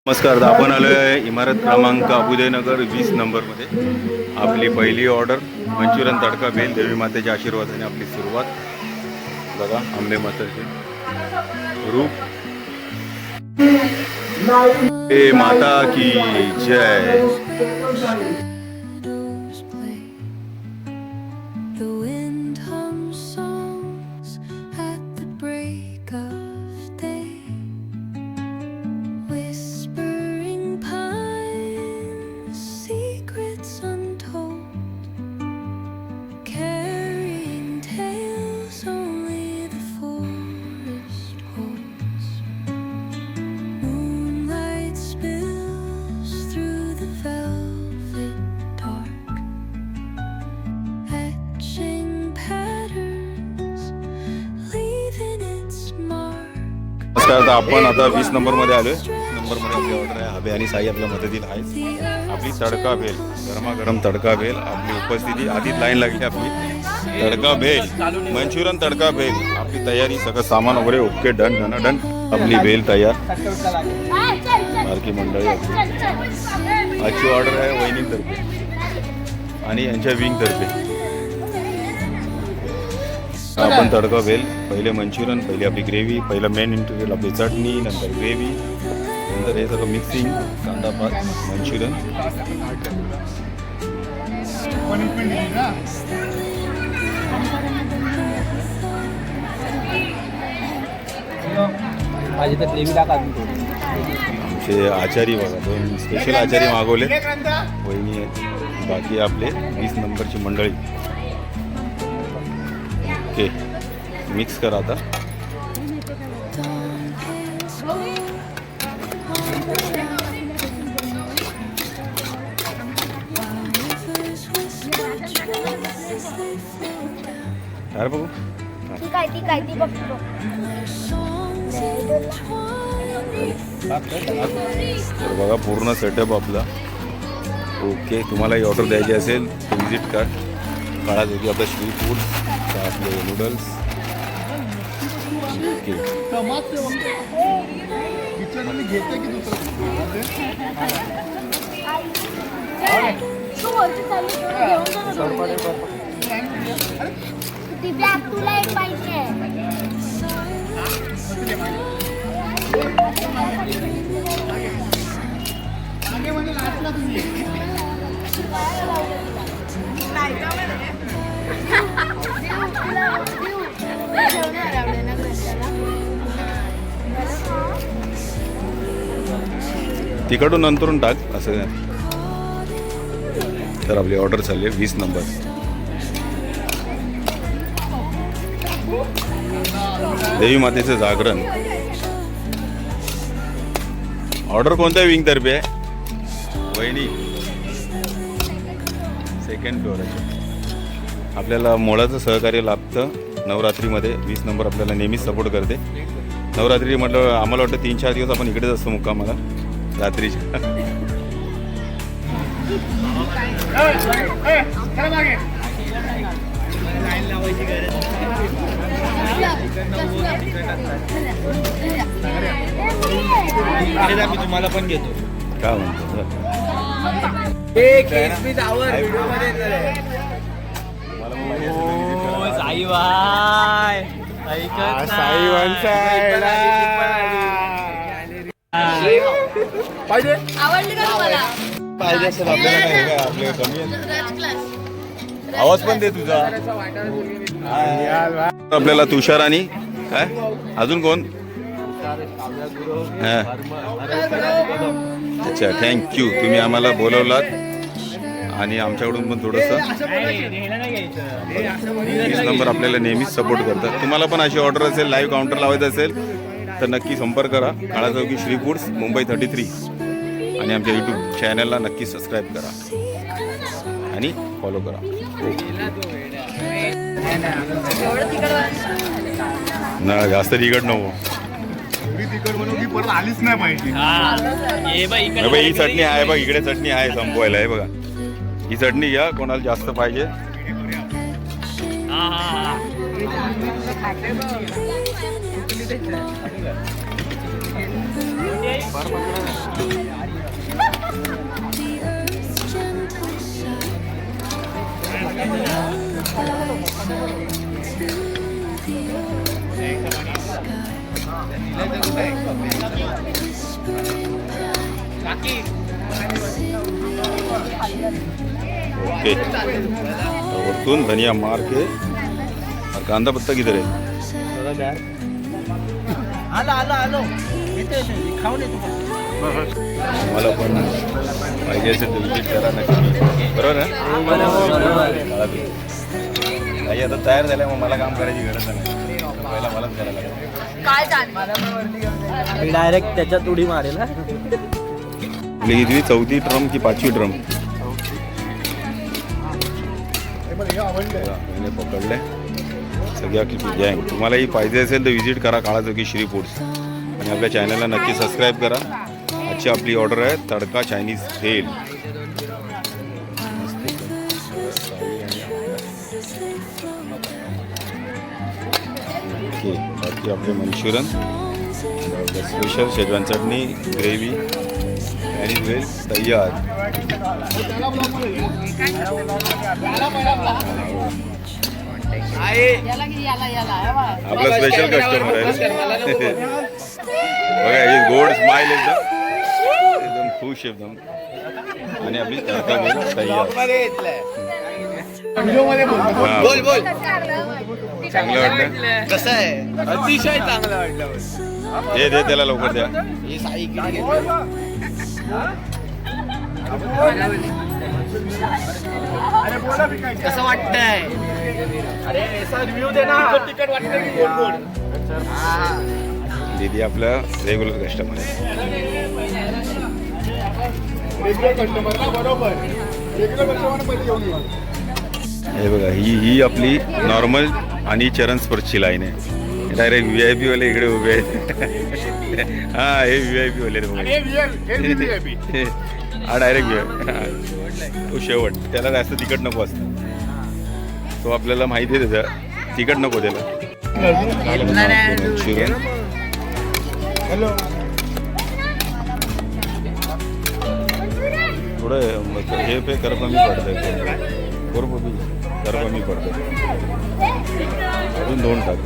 नमस्कार, आपण आलो आहे इमारत क्रमांक अबुदयनगर 20 नंबरमध्ये. आपली पहिली ऑर्डर मंचुरियन तडका भेल. देवी मातेच्या आशीर्वादाने आपली सुरुवात. बघा, आंबे माताचे रूप. हे माता की जय. तर आपण आता 20 नंबरमध्ये आलो आहे. 20 नंबरमध्ये आपली ऑर्डर आहे. हबे आणि साई आपल्या मदतीला आहे. आपली तडका भेल, गरमागरम तडका भेल. आपली उपस्थिती आधीच लाईन लागली. आपली तडका भेल, मंचुरियन तडका भेल. आपली तयारी, सगळं सामान वगैरे ओके, डन डन डन. आपली भेल तयार. बारकी मंडळी आजची ऑर्डर आहे वहिनीतर्फे आणि यांच्या विंगतर्फे. आपण तडका भेल, पहिले मंचुरियन, पहिली आपली ग्रेव्ही, पहिलं मेन इंटरव्ह्यूल आपली चटणी, नंतर ग्रेव्ही, नंतर हे सगळं मिक्सिंग, कांदा पात, मंचुरियन. आमचे आचारी बघा, 2 स्पेशल आचारी मागवले वहिनी आहेत. बाकी आपले 20 नंबरची मंडळी. ओके, मिक्स करा आता. यार बघू, तर बघा पूर्ण सेटअप आपला. ओके, तुम्हाला ही ऑर्डर द्यायची असेल तर विजिट कार्ड काढा. होती आपलं श्री फूड, आपले नूडल्स. तिकडून नंतरून टाक असं. तर आपली ऑर्डर चालली 20 नंबर. देवी मातेचं जागरण. ऑर्डर कोणत्या विंग तर्फे आहे वहिनी? सेकंड फ्लोअर आहे. आपल्याला मोळाचं सहकार्य लाभतं नवरात्रीमध्ये. 20 नंबर आपल्याला नेहमीच सपोर्ट करते. नवरात्री म्हटलं आम्हाला वाटतं 3-4 दिवस आपण इकडेच असतो मुक्कामाला रात्रीच्या. मी तुम्हाला पण घेतो. काय म्हणतो साई बाय पाहिजे आवडली का तुम्हाला? पाहिजे असेल आपल्याला. काय आपले कमी आहे. आवाज पण दे तुझा. आपल्याला तुषार आणि काय अजून कोण? अच्छा, थँक्यू. तुम्ही आम्हाला बोलवलात आणि आमच्याकडून पण थोडंसं 20 नंबर आपल्याला नेहमीच सपोर्ट करतात. तुम्हाला पण अशी ऑर्डर असेल, लाईव्ह काउंटर लावायचं असेल तर नक्की संपर्क करा. काळा चौकी श्री फूड्स, मुंबई 33. आणि आमच्या यूट्यूब चॅनलला नक्की सबस्क्राईब करा आणि फॉलो करा. ना जास्त तिकट नको. आलीच नाही पाहिजे. ही चटणी आहे बघ, इकडे चटणी आहे संपवायला. आहे बघा, ही चटणी घ्या कोणाला जास्त पाहिजे. ओके, वरतून धनिया मार के और कांदा पत्ता किधर है? आलो खाऊन येतो. तुम्हाला पण पाहिजे असेल तर विजिट करा नक्की. बरोबर ना? आई आता तयार झाल्या, मग मला काम करायची गरज नाही. पहिला मलाच करायला लागेल. मी डायरेक्ट त्याच्यात उडी मारेल. आपली इथली 4थी ट्रम की 5वी ट्रम पकडले सगळ्या गँग. तुम्हालाही पाहिजे असेल तर व्हिजिट करा काळाचौकी श्री फूड्स आणि आपल्या चॅनलला नक्की सबस्क्राईब करा. आजची आपली ऑर्डर आहे तडका चायनीज भेल. ओके, बाकी आपले मंचुरियन स्पेशल शेजवान चटणी ग्रेव्ही चायनीज भेल तयार. आपला स्पेशल कस्टमर आहे. बघा ही गोड स्माइल एकदम खुश एकदम. आणि आपली तडका भेल तयार. बोल बोल चांगलं वाटलं. कसं आहे? अतिशय चांगलं वाटलं. दे त्याला लवकर द्या. हे साई कसं वाटतंय? अरे रिव्ह्यू दे ना. तिकट वाटतंय की गोड गोड. दीदी आपला रेग्युलर कस्टमर आहे. हे बघा ही आपली नॉर्मल आणि चरण स्पर्शची लाईन आहे. डायरेक्ट VIP वाले इकडे उभे आहेत. हा हे VIP वाले रे. हा डायरेक्ट VIP. तो शेवट, त्याला जास्त तिखट नको असतं. तो आपल्याला माहिती आहे त्याचं तिखट नको त्याला. मंचुरियन थोडं हे पे कर कमी पडतं. कर कमी पडतं. अजून 2 टाक.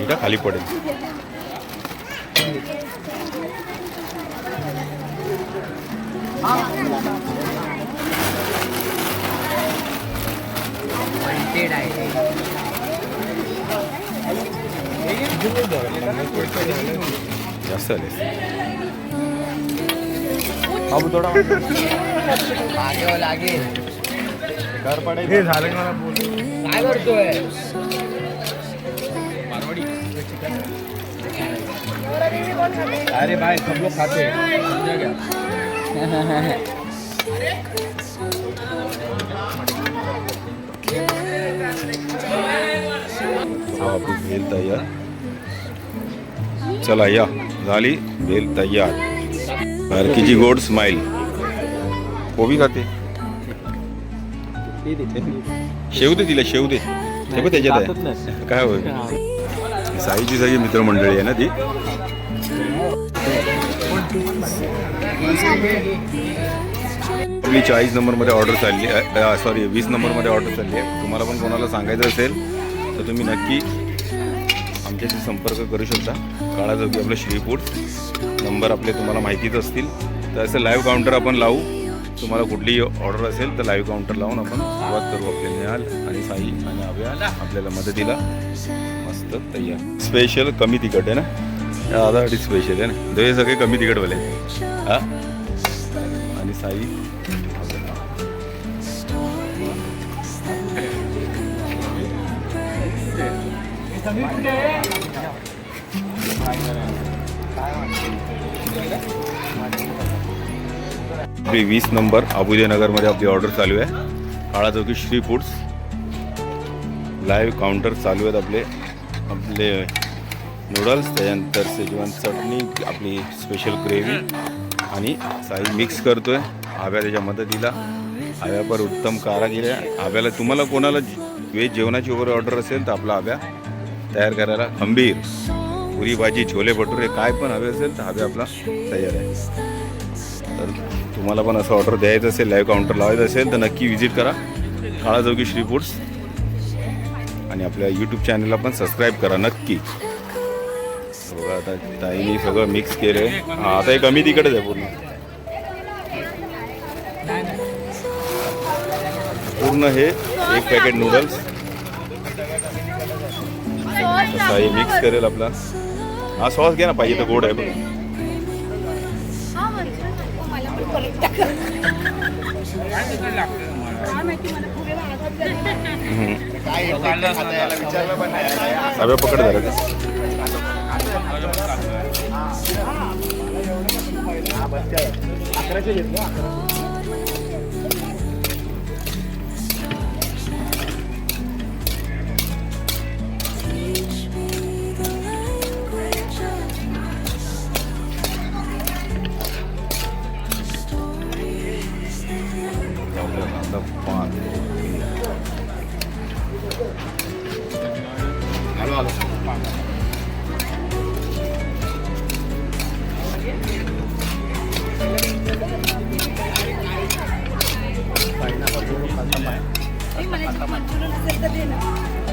का खाली पडेल. जास्त आले. बाबू थोडा लागेल. घर पडेल. हे झालं मला बोल. काय करतोय? अरे भाई सब लोग खाते हैं. आपली भेल तयार. चला या झाली भेल तयार. बारकीची गोड स्माइल. कोबी खाते. शेव दे तिला, शेव दे. हे बघ त्याच्यात आहे काय होईल. साईची सगळी मित्रमंडळी आहे ना ती. आपली 40 नंबरमध्ये ऑर्डर चालली आहे. सॉरी 20 नंबरमध्ये ऑर्डर चालली आहे. तुम्हाला पण कोणाला सांगायचं असेल तर तुम्ही नक्की आमच्याशी संपर्क करू शकता. काळाचौकी आपलं श्री फूड्स. नंबर आपले तुम्हाला माहितीच असतील. तर असं लाईव्ह काउंटर आपण लावू. तुम्हाला कुठलीही ऑर्डर असेल तर लाईव्ह काउंटर लावून आपण सुरुवात करू. आपले निहाल आणि साई आणि अभ्या आपल्याला मदतीला मस्त तयार. स्पेशल कमी तिखट आहे ना, दादासाठी स्पेशल आहे ना. हे सगळे कमी तिखटवाले हां. आणि साई आपली 20 नंबर अबुदयनगरमध्ये आपली ऑर्डर चालू आहे. Kalachowki Shri foods. Live counter चालू आहेत आपले नूडल्स, त्याच्यानंतर शेजवान चटणी, आपली स्पेशल ग्रेव्ही आणि साई मिक्स करतोय. आव्या त्याच्या मदतीला. आव्या पर उत्तम कारागीर आहे. आव्याला तुम्हाला कोणाला व्हेज जेवणाची वगैरे ऑर्डर असेल तर आपला आव्या तयार करायला खंबीर. पुरी भाजी, छोले भटुरे काय पण हवे असेल तर आव्या आपला तयार आहे. तर तुम्हाला पण असं ऑर्डर द्यायचं असेल, लाईव्ह काउंटर लावायचं असेल तर नक्की विजिट करा काळाजोगी श्री फूड्स. आणि आपल्या यूट्यूब चॅनलला पण सबस्क्राईब करा नक्की. बघा आता ताईने सगळं मिक्स केलं आहे. हां, आता हे कमी तिकडेच आहे पूर्ण हे एक पॅकेट नूडल्स ताई मिक्स करेल आपला. हा सॉस घ्या ना, पाहिजे तर गोड आहे बघ. सगळं पकड झालं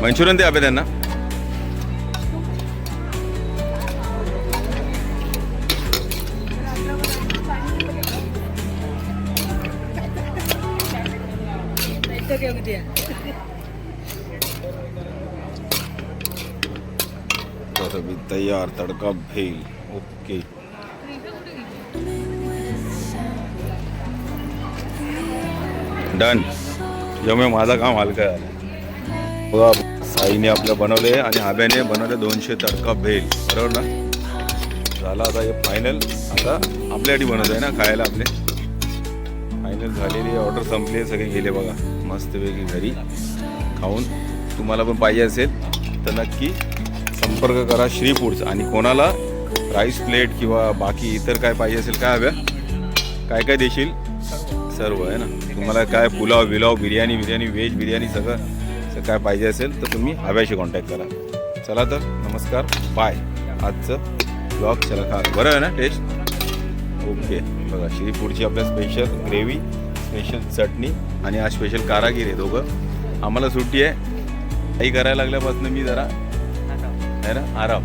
मंचुरियन ते आपे त्यांना. तयार तडका भेल. Okay, done. जेव्हा माझा काम हलका झालं. बघा साईने आपलं बनवले आणि आब्याने बनवले 200 तडका भेल, बरोबर ना. झाला आता हे फायनल. आता आपल्यासाठी बनवत आहे ना खायला. आपले फायनल झालेली ऑर्डर संपली, सगळे गेले बघा मस्तपैकी घरी खाऊन. तुम्हाला पण पाहिजे असेल तर नक्की संपर्क करा श्री फूड्स. आणि कोणाला राईस प्लेट किंवा बाकी इतर काय पाहिजे असेल, काय हव्या, काय काय देशील, सर्व आहे ना. तुम्हाला काय पुलाव बिलाव, बिर्याणी व्हेज बिर्याणी सगळं काय पाहिजे असेल तर तुम्ही हव्याशी कॉन्टॅक्ट करा. चला तर नमस्कार, बाय. आजचं ब्लॉग चला खा, बरं आहे ना टेस्ट. ओके, बघा श्री फूडची आपल्या स्पेशल ग्रेव्ही, स्पेशल चटणी आणि आज स्पेशल कारागीर आहे दोघं. आम्हाला सुट्टी आहे. काही करायला लागल्यापासून मी जरा आहे ना आराम.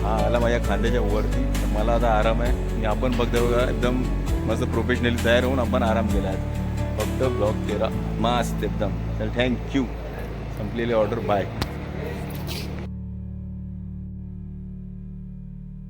हा आला माझ्या खांद्याच्या वरती, तर मला आता आराम आहे. आणि आपण बघता बघा एकदम मस्त प्रोफेशनली तयार होऊन आपण आराम केला आहे. फक्त ब्लॉग केला मस्त एकदम. तर थँक्यू. संपलेली ऑर्डर, बाय.